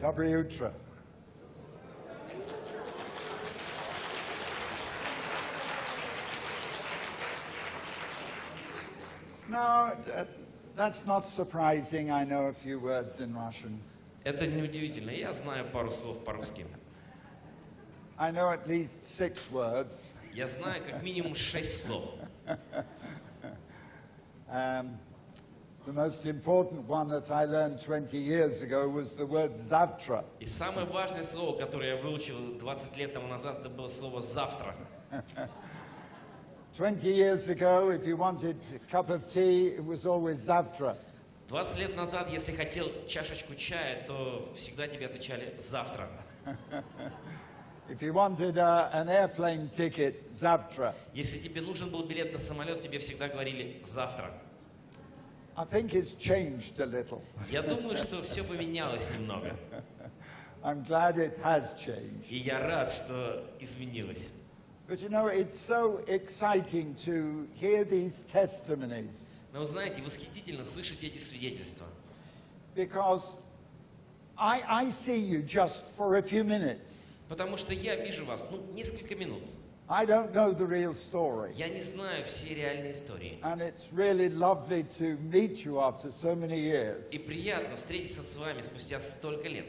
Доброе утро. No, that's not surprising. I know a few words in Russian. Это неудивительно. Я знаю пару слов по-русски. I know at least 6 words. Я знаю как минимум 6 слов. The most important one that I learned 20 years ago was the word завтра. И самое важное слово, которое я выучил 20 лет тому назад, это было слово «завтра». 20 years ago, if you wanted a cup of tea, it was always завтра. 20 лет назад, если хотел чашечку чая, то всегда тебе отвечали «завтра». If you wanted an airplane ticket, завтра. Если тебе нужен был билет на самолет, тебе всегда говорили «завтра». I think it's changed a little. Я думаю, что все поменялось немного. I'm glad it has changed. И я рад, что изменилось. But you know, it's so exciting to hear these testimonies. Но вы знаете, восхитительно слышать эти свидетельства. Because I see you just for a few minutes. Потому что я вижу вас, несколько минут. I don't know the real story. Я не знаю все реальные истории. And it's really lovely to meet you after so many years. И приятно встретиться с вами спустя столько лет.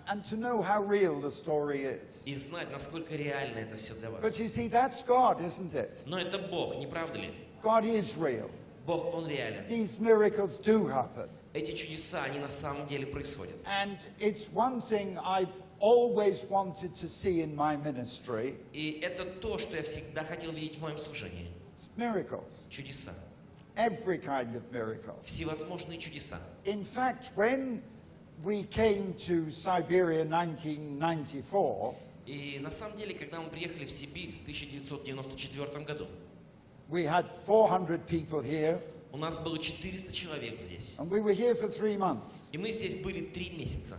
And to know how real the story is. И знать, насколько реально это все для But вас. you see, that's God, isn't it? Но это Бог, не правда ли? God is real. Бог, Он реален. These miracles do happen. Эти чудеса, они на самом деле происходят. And it's one thing I've always wanted to see in my ministry. И это то, что я всегда хотел видеть в моем служении. It's miracles. Чудеса. Every kind of miracle. Всевозможные чудеса. In fact, when we came to Siberia in 1994, И на самом деле, когда мы приехали в Сибирь в 1994 году, we had 400 people here, у нас было 400 человек здесь. and we were here for 3 months. И мы здесь были 3 месяца.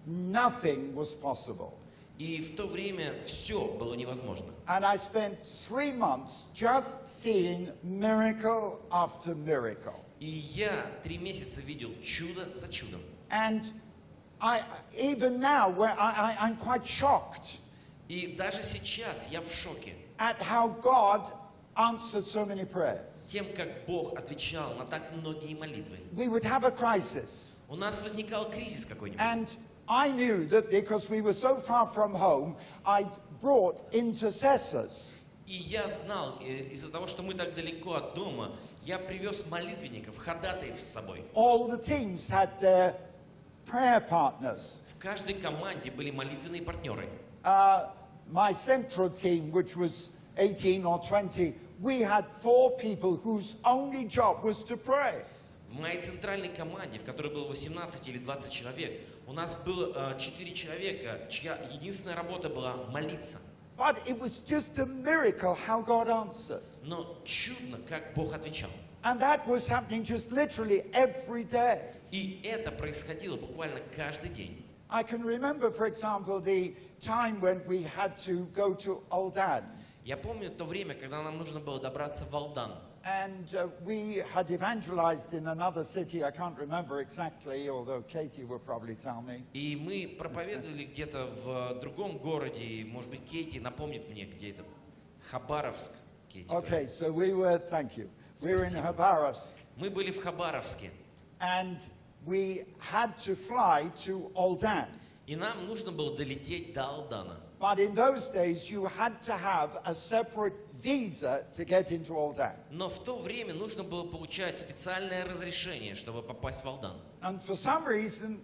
Nothing was possible. И в то время все было невозможно. And I spent 3 months just seeing miracle after miracle. И я 3 месяца видел чудо за чудом. And even now, where I'm quite shocked И даже сейчас я в шоке at how God answered so many prayers. тем, как Бог отвечал на так многие молитвы. We would have a crisis. У нас возникал кризис какой-нибудь. And I knew that because we were so far from home, I'd brought intercessors. И я знал, из-за того, что мы так далеко от дома, я привез молитвенников, ходатаев с собой. All the teams had their prayer partners. В каждой команде были молитвенные партнеры. My central team, which was 18 or 20, we had 4 people whose only job was to pray. В моей центральной команде, в которой было 18 или 20 человек, у нас было 4 человека, чья единственная работа была молиться. But it was just a miracle how God answered. Но чудно, как Бог отвечал. And that was happening just literally every day. И это происходило буквально каждый день. I can remember, for example, the time when we had to go to Aldan. Я помню то время, когда нам нужно было добраться в Алдан. And we had evangelized in another city, I can't remember exactly, although Katie will probably tell me. И мы проповедовали где-то в другом городе, и, может быть, Кейти напомнит мне, где это. Хабаровск. Кейти Okay, говорит. so we were, thank you, we were in Спасибо. Habarovsk. Мы были в Хабаровске, And we had to fly to Aldan. и нам нужно было долететь до Алдана. But in those days, you had to have a separate visa to get into Aldan. Но в то время нужно было получать специальное разрешение, чтобы попасть в Алдан. And for some reason,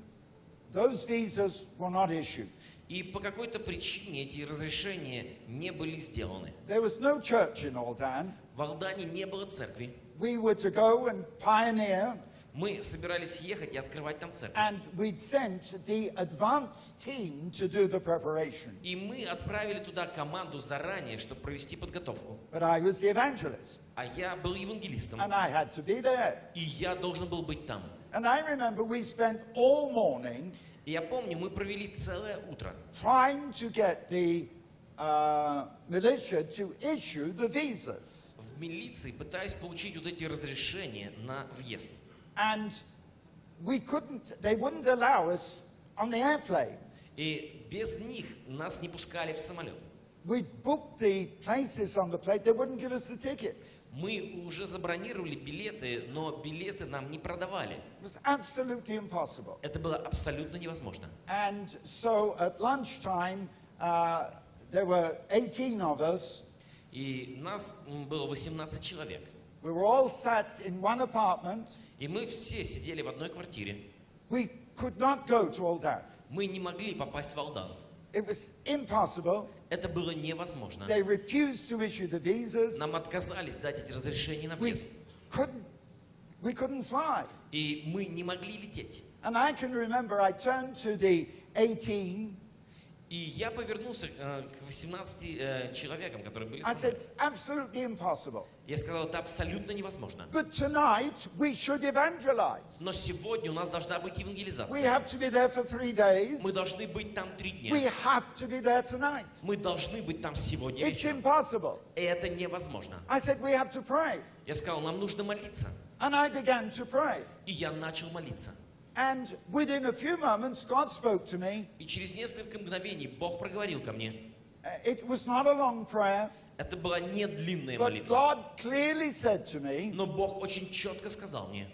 those visas were not issued. И по какой-то причине эти разрешения не были сделаны. There was no church in Aldan. В Алдане не было церкви. We were to go and pioneer, Мы собирались ехать и открывать там церковь. and we'd sent the advance team to do the preparation. И мы отправили туда команду заранее, чтобы провести подготовку. But I was the evangelist, А я был евангелистом. and I had to be there. И я должен был быть там. And I remember we spent all morning И я помню, мы провели целое утро, trying to get the militia to issue the visas. в милиции, пытаясь получить вот эти разрешения на въезд. And we couldn't, they wouldn't allow us on the airplane. И без них нас не пускали в самолет. We booked the places on the plane. They wouldn't give us the tickets. Мы уже забронировали билеты, но билеты нам не продавали. It was absolutely impossible. Это было абсолютно невозможно. And so at lunchtime, there were 18 of us. И нас было 18 человек. We were all sat in one apartment. И мы все сидели в одной квартире. We could not go to Aldan. Мы не могли попасть в Алдан. It was impossible. Это было невозможно. They refused to issue the visas. Нам отказались дать эти разрешения на We въезд. couldn't fly. И мы не могли лететь. And I can remember I turned to the 18. И я повернулся к 18 человекам, которые были со I мной. said, it's absolutely impossible. Я сказал, это абсолютно невозможно. But tonight we should evangelize. Но сегодня у нас должна быть We евангелизация. have to be there for 3 days. Мы должны быть там 3 We дня. have to be there tonight. Мы должны быть там сегодня It's вечером. impossible. И это невозможно. I said, we have to pray. Я сказал, нам нужно молиться. And I began to pray. И я начал молиться. And within a few moments, God spoke to me. И через несколько мгновений Бог проговорил ко мне. It was not a long prayer, Это была не длинная but молитва. God clearly said to me, Но Бог очень четко сказал мне,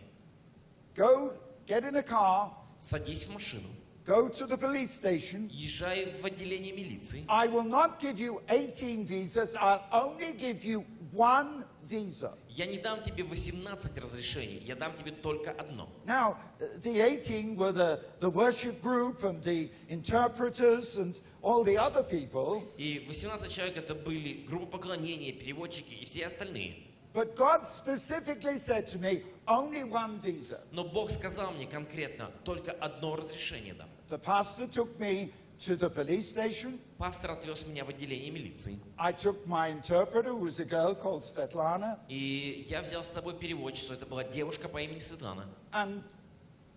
go get in a car, садись в машину, go to the police station. езжай в отделение милиции. I will not give you 18 visas, I'll only give you one visa. Я не дам тебе 18 разрешений, я дам тебе только одно. Now, the 18 were the worship group and the interpreters and all the other people. И 18 человек это были группа поклонения, переводчики и все остальные. But God specifically said to me, only one visa. Но Бог сказал мне конкретно, только одно разрешение дам. The pastor took me to the police station. Пастор отвез меня в отделение милиции. I took my interpreter, who was a girl called Svetlana. И я взял с собой переводчицу, это была девушка по имени Светлана. And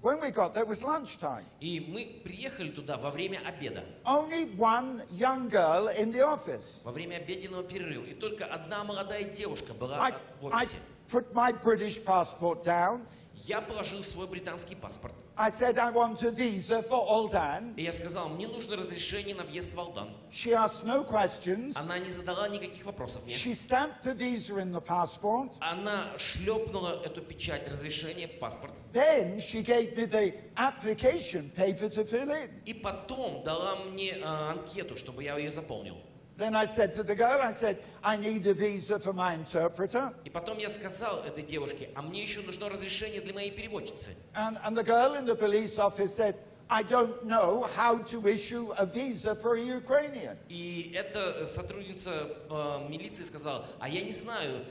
when we got there, it was lunchtime. И мы приехали туда во время обеда. Only one young girl in the office. Во время обеденного перерыва. И только одна молодая девушка была I в офисе. put my British passport down. Я положил свой британский паспорт. I said, I want a visa for Aldan. И я сказал, мне нужно разрешение на въезд в Алдан. She asked no questions. Она не задала никаких вопросов мне. She stamped the visa in the passport. Она шлепнула эту печать разрешения в паспорт. Then she gave me the application paper to fill in. И потом дала мне анкету, чтобы я ее заполнил. Then I said to the girl, I said, I need a visa for my interpreter. И потом я сказал этой девушке, а мне еще нужно разрешение для моей переводчицы. And the girl in the police office said, I don't know how to issue a visa for a Ukrainian. И эта сотрудница милиции сказала, а я не знаю,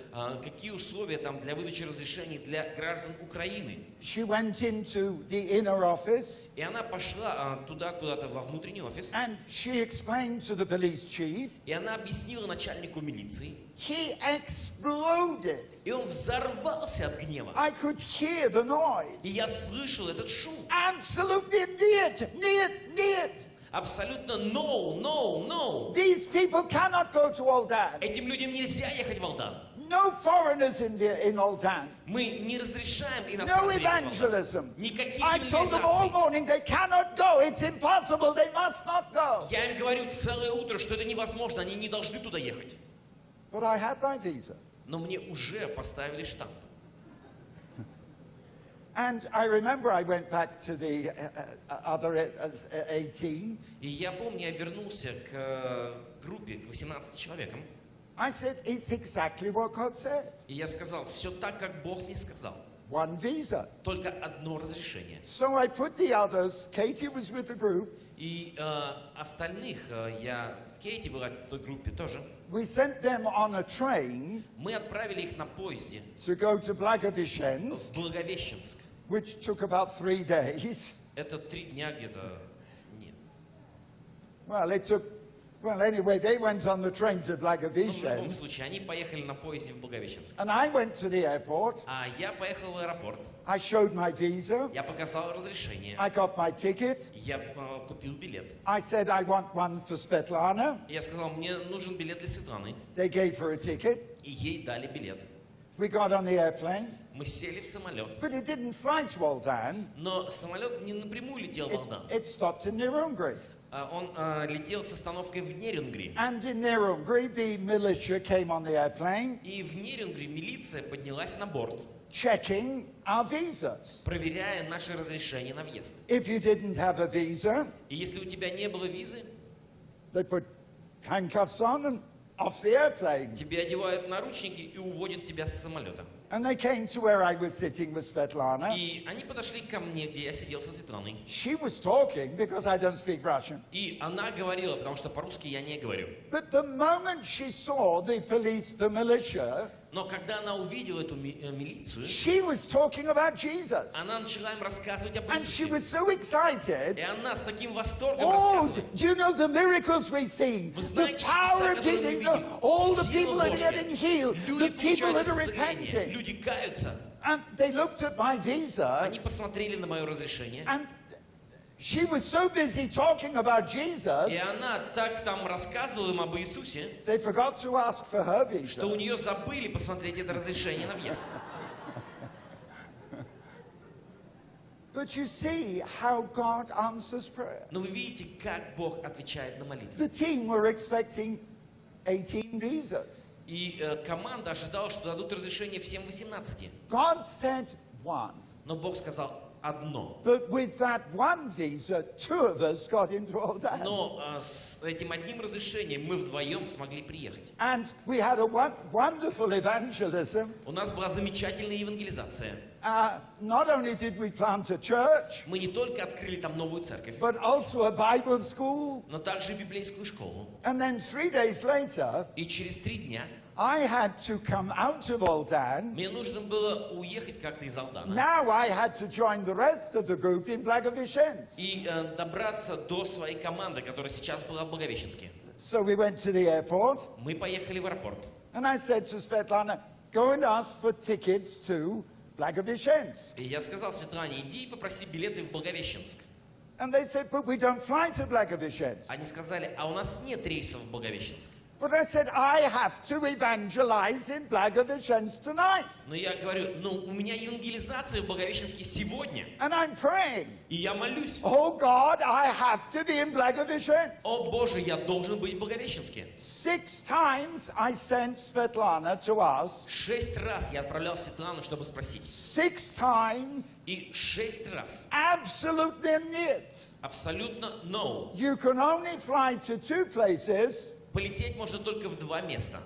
какие условия там для выдачи разрешений для граждан Украины. She went into the inner office. И она пошла туда, куда-то во внутренний офис. And she explained to the police chief. И она объяснила начальнику милиции. He exploded. И он взорвался от гнева. I could hear the noise. И я слышал этот шум. Absolutely near. Абсолютно no, no, no. These people cannot go to Aldan. Этим людям нельзя ехать в Алдан. No foreigners in Aldan. Мы не разрешаем No иностранцам ехать в Алдан. evangelism. Никаких I told them all евангелизаций. morning they cannot go. It's impossible. They must not go. Я им говорю целое утро, что это невозможно, они не должны туда ехать. But I had my visa. Но мне уже поставили штамп. And I remember I went back to the other 18. И я помню, я вернулся к группе, к 18 человекам. I said, it's exactly what God said. И я сказал, все так, как Бог мне сказал. One visa. Только одно разрешение. So I put the others, Katie was with the group. И остальных, Кейти была в той группе тоже. We sent them on a train Мы отправили их на поезде to go to Blagoveshchensk, в Благовещенск. which took about 3 days. Это 3 дня где-то. Нет. Well, anyway, they went on the train to Но в любом Blagoveshchensk. случае, они поехали на поезде в Благовещенск. And I went to the airport. А я поехал в аэропорт. I showed my visa. Я показал разрешение. I got my ticket. Я купил билет. I said, I want one for Svetlana. Я сказал, мне нужен билет для Светланы. They gave her a ticket. И ей дали билет. We got on the airplane. Мы сели в самолет, but it didn't fly to Aldan. но самолет не напрямую летел в Алдан. It stopped in Nuremberg. Он летел с остановкой в Нерюнгри. And in Nuremberg, the militia came on the airplane, И в Нерюнгри милиция поднялась на борт, checking our visas. проверяя наши разрешения на въезд. If you didn't have a visa, И если у тебя не было визы, they put handcuffs on and off the airplane. тебе одевают наручники и уводят тебя с самолета. And they came to where I was sitting with Svetlana. И они подошли ко мне, где я сидел со Светланой. She was talking because I don't speak Russian. И она говорила, потому что по-русски я не говорю. But the moment she saw the police, the militia, Но когда она увидела эту милицию, she was talking about Jesus. она начала им рассказывать об And she Иисусе. was so excited. И она с таким восторгом Oh, рассказывает. do you know the miracles we've seen? Вы The знаете power чудеса, of которые мы healing, видим? all the Сила people that are Божья. getting healed, Люди the people получают that are исцеление, repenting. люди каются. And they looked at my visa, Они посмотрели на мое разрешение. and she was so busy talking about Jesus, И она так там рассказывала им об Иисусе, they forgot to ask for her что у visa. нее забыли посмотреть это разрешение на въезд. But you see how God answers prayer. Но вы видите, как Бог отвечает на молитвы. The team were expecting 18 visas. И команда ожидала, что дадут разрешение всем 18. God said one. Но Бог сказал одно. But with that one visa, 2 of us got into Aldan. Но с этим одним разрешением мы вдвоем смогли приехать. And we had a wonderful evangelism. У нас была замечательная евангелизация. Not only did we plant a church, Мы не только открыли там новую церковь, but also a Bible school. но также и библейскую школу. And then 3 days later, И через 3 дня I had to come out of Aldan. мне нужно было уехать как-то из Алдана Now I had to join the rest of the group in Blagoveshchensk. и добраться до своей команды, которая сейчас была в Благовещенске. So we went to the airport, Мы поехали в аэропорт. and I said to Svetlana, go and ask for tickets to Blagoveshchensk. И я сказал Светлане, иди и попроси билеты в Благовещенск. And they said, but we don't fly to Blagoveshchensk. Они сказали, а у нас нет рейсов в Благовещенск. But I said, I have to evangelize in Blagoveshchensk tonight. Но я говорю, ну у меня евангелизация в Благовещенске сегодня. And I'm praying, И я молюсь. oh God, I have to be in Blagoveshchensk. О Боже, я должен быть в Благовещенске. 6 times I sent Svetlana to ask. 6 раз я отправлял Светлану, чтобы спросить. 6 times, И 6 раз absolutely нет. абсолютно no. You can only fly to 2 places, Полететь можно только в 2 места.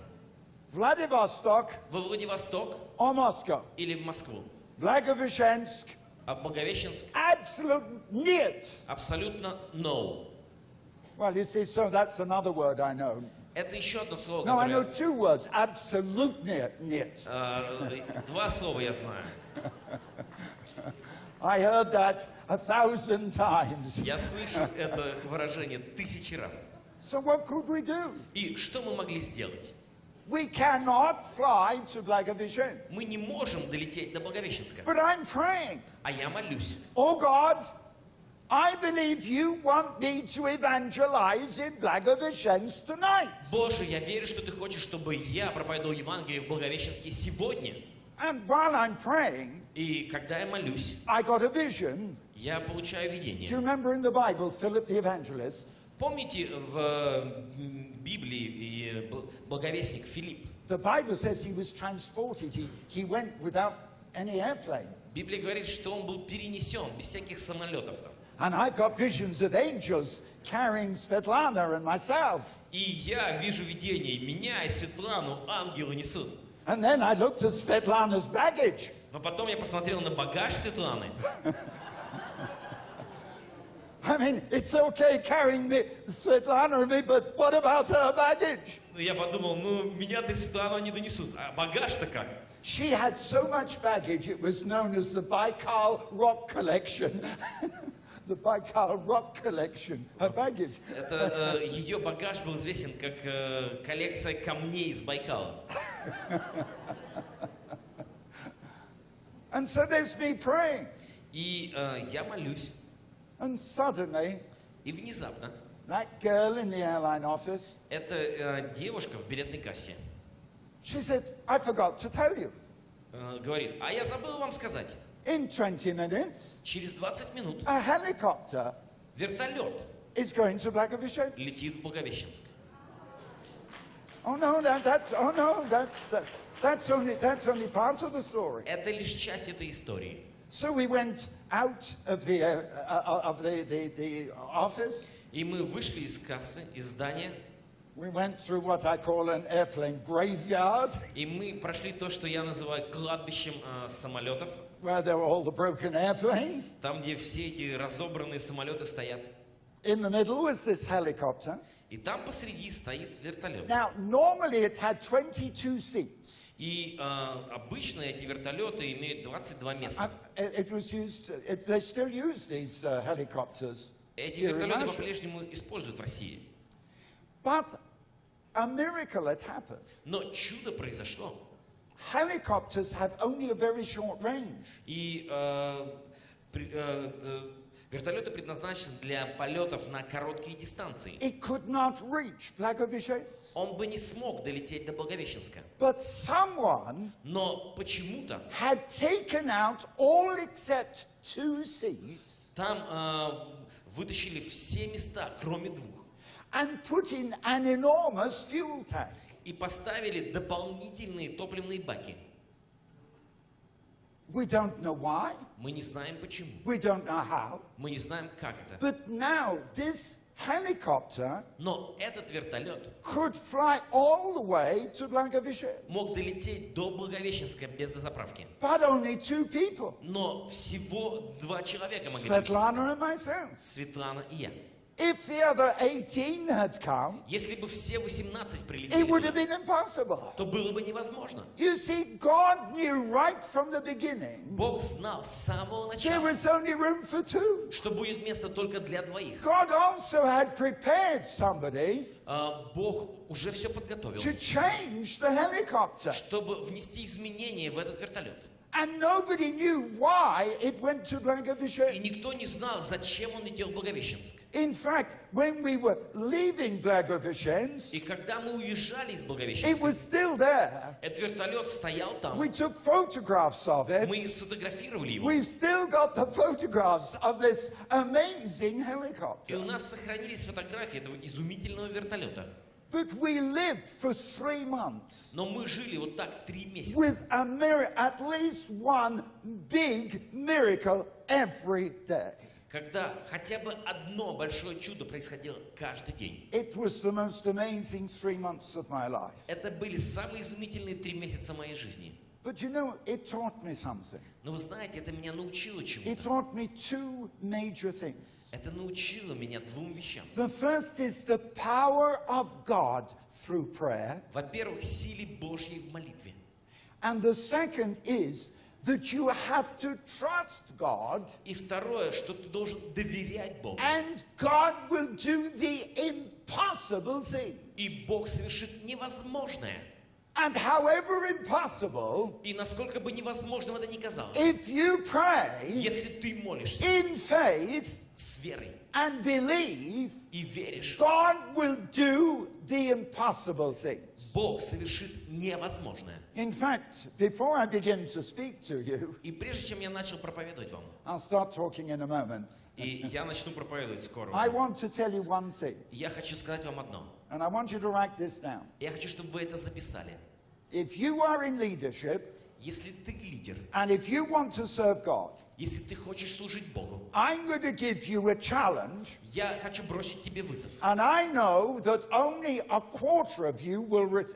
Vladivostok Во Владивосток or Moscow. или в Москву. Blagoveshchensk, А Благовещенск absolute нет. абсолютно no. Well, you see, so that's another word I know. Это еще одно слово, No, I know которое... 2 words, absolute нет. 2 слова я знаю. I heard that 1,000 times. Я слышал это выражение 1000 раз. So what could we do? И что мы могли сделать? We cannot fly to Blagoveshchensk. Мы не можем долететь до Благовещенска. But I'm praying, А я молюсь. oh God, I believe you want me to evangelize in Blagoveshchensk tonight. Боже, я верю, что Ты хочешь, чтобы я проповедовал Евангелие в Благовещенске сегодня. And while I'm praying, И когда я молюсь, I got a vision. я получаю Do you видение. remember in the Bible, Philip the evangelist? Помните в Библии и благовестник Филипп? The Bible says he was transported. He went without any airplane. Библия говорит, что он был перенесен без всяких самолетов там. And I've got visions of angels carrying Svetlana and myself. И я вижу видение, меня и Светлану ангелы несут. And then I looked at Svetlana's baggage. Но потом я посмотрел на багаж Светланы. I mean, it's okay carrying me, Svetlana and me, but what about her baggage? Я подумал, ну меня-то и Светлану они донесут, а багаж-то как? She had so much baggage, it was known as the Baikal Rock Collection. The Baikal Rock Collection, her baggage. Это ее багаж был известен как коллекция камней из Байкала. And so there's me praying. И я молюсь, And suddenly, и внезапно that girl in the airline office, эта девушка в билетной кассе she said, I forgot to tell you. говорит, а я забыл вам сказать, In 20 minutes, через 20 минут a helicopter вертолет is going to Blagoveshchensk. летит в Благовещенск. Oh no, that's only part of the story. Это лишь часть этой истории. So we went out of the office. И мы вышли из кассы, из здания, We went through what I call an airplane graveyard, и мы прошли то, что я называю кладбищем самолетов, where there were all the broken airplanes. там, где все эти разобранные самолеты стоят. In the middle was this helicopter. И там посреди стоит вертолет. Now, normally it had 22 seats. И обычно эти вертолеты имеют 22 места. It was used. They still use these helicopters. Эти here in вертолеты Russia. по-прежнему используют в России. But a miracle had happened. Но чудо произошло. Helicopters have only a very short range. И вертолеты предназначены для полетов на короткие дистанции. It could not reach Blagoveshchensk. Он бы не смог долететь до Благовещенска. But someone Но почему-то had taken out all except 2 seats там вытащили все места, кроме 2. and put in an enormous fuel tank. И поставили дополнительные топливные баки. We don't know why. Мы не знаем почему. We don't know how. Мы не знаем, как это. But now this helicopter Но этот вертолет could fly all the way to Blagoveshchensk. мог долететь до Благовещенска без дозаправки. But only 2 people. Но всего 2 человека могли долететь. Svetlana and myself. Светлана и я. If the other 18 had come, Если бы все 18 it прилетели, would have been impossible. то было бы невозможно. You see, God knew right from the beginning Бог знал с самого there начала, was only room for 2. что будет место только для 2. God also had prepared somebody Бог уже все подготовил, to change the helicopter. чтобы внести изменения в этот вертолет. And nobody knew why it went to И Blagoveshchensk. никто не знал, зачем он летел в Благовещенск. In fact, when we were leaving Blagoveshchensk, И когда мы уезжали из it Благовещенска, was still there. этот вертолет стоял там. We took photographs of it. Мы сфотографировали его. We've still got the photographs of this amazing И helicopter. у нас сохранились фотографии этого изумительного вертолета. But we lived for 3 months Но мы жили вот так 3 месяца. with at least one big miracle every day. Когда хотя бы одно большое чудо происходило каждый день. It was the most amazing 3 months of my life. Это были самые изумительные 3 месяца моей жизни. But you know, it taught me something. Но вы знаете, это меня научило It чему-то. taught me 2 major things. Это научило меня 2 вещам. The first is the power of God through prayer. Во-первых, силе Божьей в молитве. And the second is that you have to trust God, И второе, что ты должен доверять Богу. and God will do the impossible thing. И Бог совершит невозможное. And however impossible, И насколько бы невозможным это ни казалось, if you pray если ты молишься in faith с верой and believe, и веришь, God will do the impossible thing. Бог совершит невозможное. In fact, before I begin to speak to you, И прежде чем я начал проповедовать вам, I'll start talking in a moment. и я начну проповедовать скоро I уже, want to tell you one thing, я хочу сказать вам одно. and I want you to write this down. Я хочу, чтобы вы это записали. If you are in leadership, Если ты лидер, and if you want to serve God, если ты хочешь служить Богу, I'm going to give you a challenge, я хочу бросить тебе вызов. and I know that only a quarter of you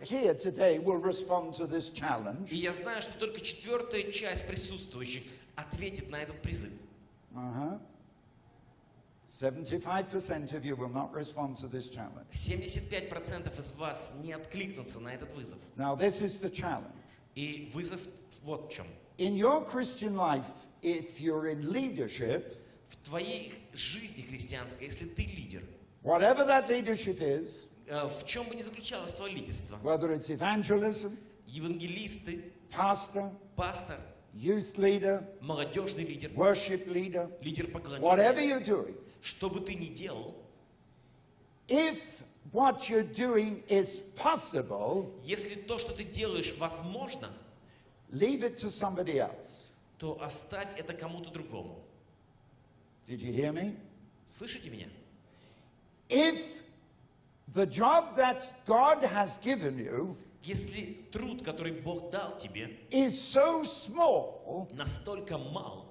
here today will respond to this challenge. И я знаю, что только 1/4 часть присутствующих ответит на этот призыв. 75% of you will not respond to this challenge. 75% из вас не откликнутся на этот вызов. Now, this is the challenge. И вызов вот в чем. In your Christian life, if you're in leadership, В твоей жизни христианской, если ты лидер, whatever that leadership is, в чем бы ни заключалось твое лидерство, whether it's evangelism, евангелисты, pastor, пастор, youth leader, молодежный лидер, worship leader, лидер whatever поклонения, you're doing, что бы ты ни делал, if what you're doing is possible, если то, что ты делаешь, возможно, leave it to somebody else. то оставь это кому-то другому. Did you hear me? Слышите меня? If the job that God has given you Если труд, который Бог дал тебе, is so small настолько мал,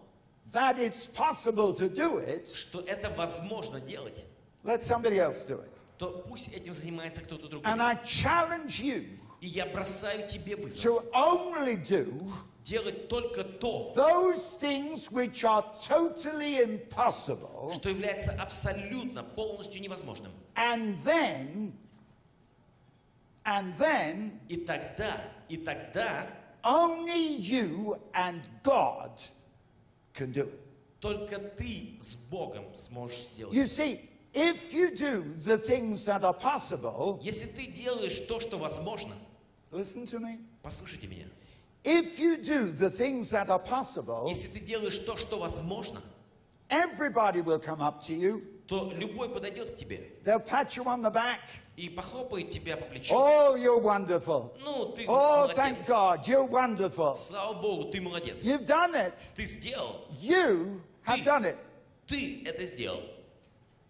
that it's possible to do it, что это возможно делать, let somebody else do it. то пусть этим занимается кто-то другой. And I challenge you И я бросаю тебе вызов. to only do Делать только то, those things which are totally impossible, что является абсолютно, полностью невозможным. and then И тогда only you and God can do it. только ты с Богом сможешь сделать. You see, if you do the things that are possible, Если ты делаешь то, что возможно, listen to me. послушайте меня. If you do the things that are possible, Если ты делаешь то, что возможно, everybody will come up to you. то любой подойдет к тебе They'll pat you on the back. и похлопает тебя по плечу. Oh, you're wonderful. Ну, ты Oh, thank молодец. God, you're wonderful. Слава Богу, ты молодец. You've done it. Ты сделал. You have done it. Ты это сделал.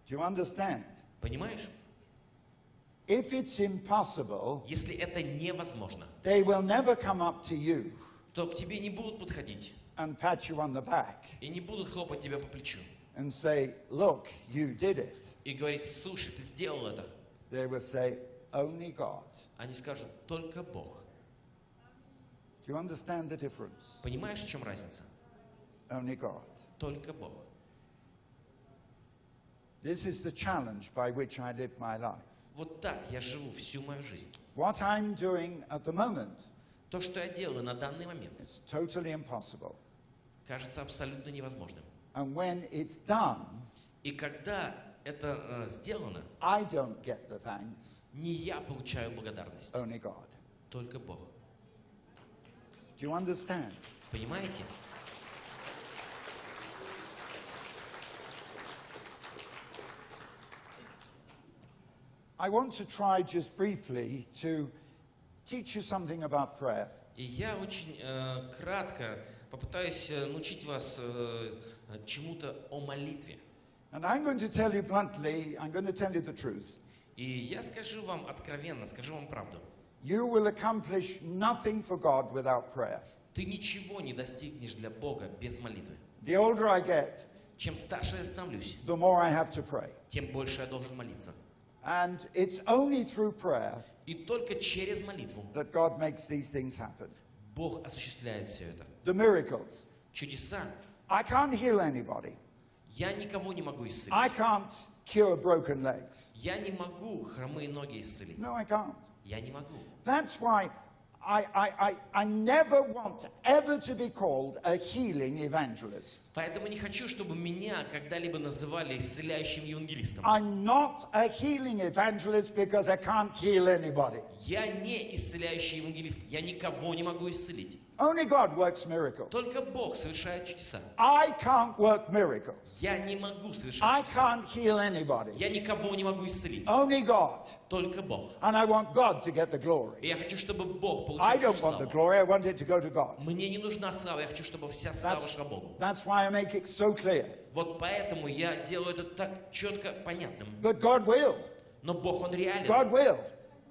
Do you understand? Понимаешь? If it's impossible, Если это невозможно, they will never come up to you то к тебе не будут подходить and pat you on the back и не будут хлопать тебя по плечу and say, look, you did it. и говорить: слушай, ты сделал это. They will say, only God. Они скажут: только Бог. Do you understand the difference? Понимаешь, в чем разница? Only God. Только Бог. This is the challenge by which I live my life. Вот так я живу всю мою жизнь. What I'm doing at the moment То, что я делаю на данный момент, is totally impossible. кажется абсолютно невозможным. And when it's done, И когда это сделано, I don't get the thanks, не я получаю благодарность, only God. только Бог. Do you understand? Понимаете? I want to try just briefly to teach you something about prayer. И я очень кратко попытаюсь научить вас чему-то о молитве. And I'm going to tell you bluntly, I'm going to tell you the truth. И я скажу вам откровенно, скажу вам правду. You will accomplish nothing for God without prayer. Ты ничего не достигнешь для Бога без молитвы. The older I get, Чем старше я становлюсь, the more I have to pray. тем больше я должен молиться. And it's only through prayer И только через молитву that God makes these things happen. Бог осуществляет все это. The miracles. Чудеса. I can't heal anybody. Я никого не могу I исцелить. can't cure broken legs. Я не могу хромые ноги исцелить. No, I can't. Я не могу. That's why I never want ever to be called a healing evangelist. Поэтому не хочу, чтобы меня когда-либо называли исцеляющим евангелистом. I'm not a healing evangelist because I can't heal anybody. Я не исцеляющий евангелист. Я никого не могу исцелить. Only God works miracles. Только Бог совершает чудеса. I can't work miracles. Я не могу совершать I чудеса. can't heal anybody. Я никого не могу исцелить. Only God. Только Бог. And I want God to get the glory. И я хочу, чтобы Бог I получил don't всю want the славу. glory, I want it to go to God. Мне не нужна слава, я хочу, чтобы вся слава шла Богу. That's why I make it so clear. Вот поэтому я делаю это так четко понятным. But God will. Но Бог, Он реален. God will.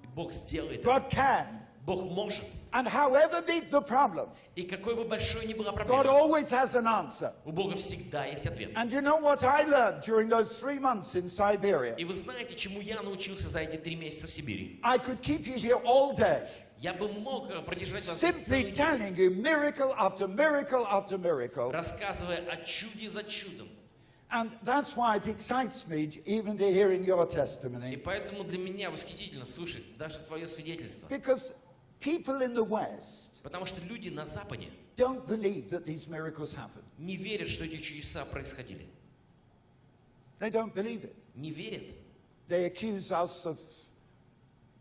И Бог сделает это. God can. Бог может. And however big the problem, И какой бы большой ни была God проблема, always has an answer. у Бога всегда есть ответ. And you know what I learned during those 3 months in Siberia? И вы знаете, чему я научился за эти 3 месяца в Сибири? I could keep you here all day, Я бы мог продержать вас здесь simply целый день, telling you miracle after miracle after miracle. рассказывая о чуде за чудом. And that's why it excites me even to hearing your И testimony. поэтому для меня восхитительно слушать даже твое свидетельство. Because people in the West Потому что люди на Западе don't believe that these miracles happen. не верят, что эти чудеса происходили. They don't believe it. Не верят. They accuse us of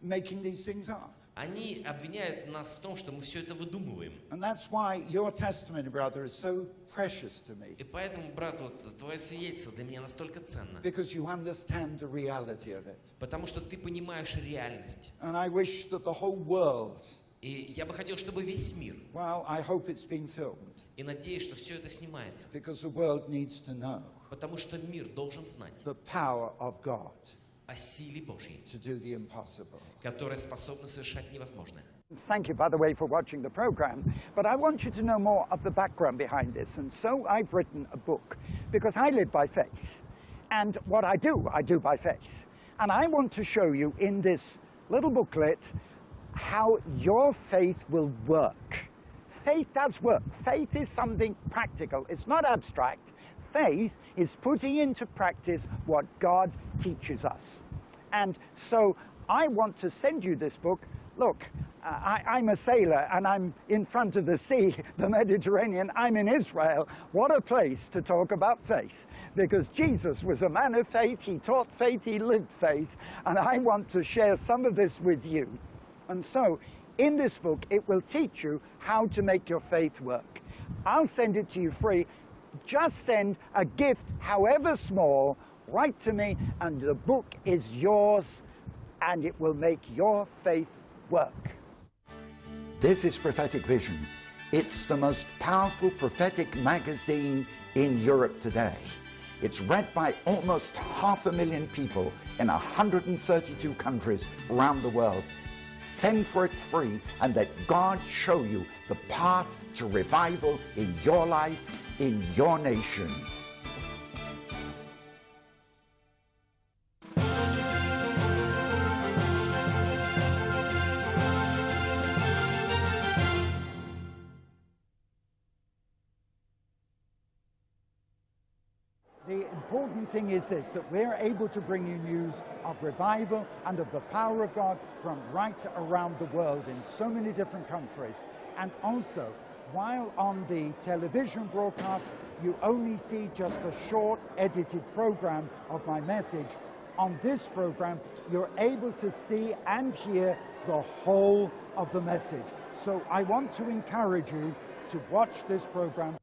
making these things up. Они обвиняют нас в том, что мы все это выдумываем. And that's why your testimony, brother, is so precious to me. И поэтому, брат, вот твое свидетельство для меня настолько ценно. Because you understand the reality of it. Потому что ты понимаешь реальность. And I wish that the whole world И я бы хотел, чтобы весь мир, Well, I hope it's been filmed, и надеюсь, что все это снимается, because the world needs to know потому что мир должен знать the power of God о силе Божьей, to do the impossible. которая способна совершать невозможное. Thank you, by the way, for watching the program. But I want you to know more of the background behind this. And so I've written a book because I live by faith. And what I do by faith. And I want to show you in this little booklet how your faith will work. Faith does work. Faith is something practical. It's not abstract. Faith is putting into practice what God teaches us. And so I want to send you this book. Look, I'm a sailor and I'm in front of the sea, the Mediterranean. I'm in Israel. What a place to talk about faith, because Jesus was a man of faith. He taught faith, he lived faith, and I want to share some of this with you. And so in this book, it will teach you how to make your faith work. I'll send it to you free. Just send a gift, however small, right to me, and the book is yours, and it will make your faith work. This is Prophetic Vision. It's the most powerful prophetic magazine in Europe today. It's read by almost 500,000 people in 132 countries around the world. Send for it free and let God show you the path to revival in your life, in your nation. The important thing is this, that we're able to bring you news of revival and of the power of God from right around the world in so many different countries. And also, while on the television broadcast, you only see just a short edited program of my message. On this program, you're able to see and hear the whole of the message. So I want to encourage you to watch this program.